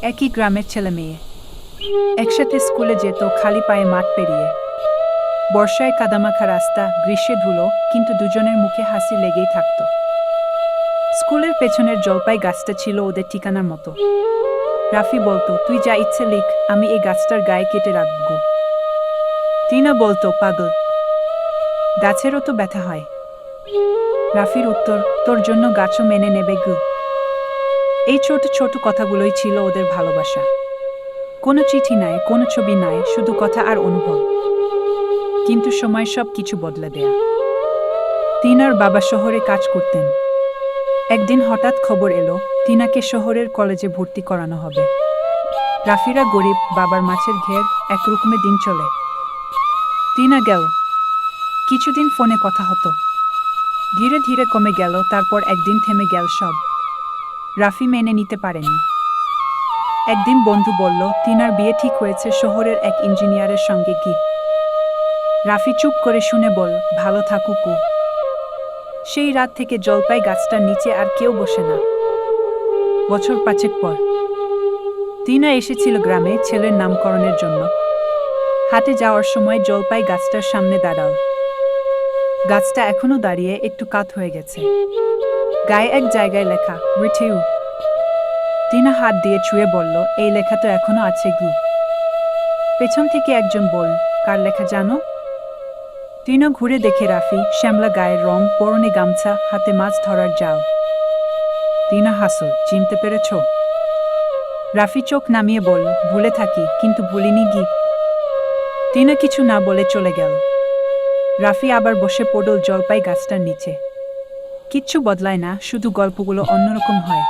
একই গ্রামের ছেলে মেয়ে একসাথে স্কুলে যেত খালি পায়ে মাঠ পেরিয়ে। বর্ষায় কাদামাখা রাস্তা, গ্রীষ্মে ধুলো, কিন্তু দুজনের মুখে হাসি লেগেই থাকত। স্কুলের পেছনের জলপাই গাছটা ছিল ওদের ঠিকানার মতো। রাফি বলতো, তুই যা ইচ্ছে লিখ, আমি এই গাছটার গায়ে কেটে রাখব। টিনা বলতো, পাগল, গাছেরও তো ব্যথা হয়। রাফির উত্তর, তোর জন্য গাছও মেনে নেবে গু। এই ছোট ছোট কথাগুলোই ছিল ওদের ভালোবাসা। কোনো চিঠি নাই, কোনো ছবি নাই, শুধু কথা আর অনুভব। কিন্তু সময় সব কিছু বদলে দেয়া। টিনার বাবা শহরে কাজ করতেন। একদিন হঠাৎ খবর এলো, টিনাকে শহরের কলেজে ভর্তি করানো হবে। রাফিরা গরিব, বাবার মাছের ঘের, একরকমে দিন চলে। টিনা গেল। কিছুদিন ফোনে কথা হতো। ধীরে ধীরে কমে গেল, তারপর একদিন থেমে গেল সব। রাফি মেনে নিতে পারেনি। একদিন বন্ধু বলল, টিনার বিয়ে ঠিক হয়েছে শহরের এক ইঞ্জিনিয়ারের সঙ্গে। কি? রাফি চুপ করে শুনে বল, ভালো থাকুক ও। সেই রাত থেকে জলপাই গাছটার নিচে আর কেউ বসে না। বছর 5 পর টিনা এসেছিল গ্রামে ছেলের নামকরণের জন্য। হাটে যাওয়ার সময় জলপাই গাছটার সামনে দাঁড়াল। গাছটা এখনো দাঁড়িয়ে, একটু কাত হয়ে গেছে। গায়ে এক জায়গায় লেখা, রিথিউ। টিনা হাত দিয়ে ছুঁয়ে বলল, এই লেখা তো এখনো আছে গু। পেছন থেকে একজন বল, কার লেখা জানো? টিনা ঘুরে দেখে রাফি, শ্যামলা গায়ের রং, পরনে গামছা, হাতে মাছ ধরার জাল। টিনা হাসল, চিনতে পেরেছ? রাফি চোখ নামিয়ে বলল, ভুলে থাকি, কিন্তু ভুলিনি গি। টিনা কিছু না বলে চলে গেল। রাফি আবার বসে পড়ল জলপাই গাছটার নিচে। কিচ্ছু বদলায় না, শুধু গল্পগুলো অন্যরকম হয়।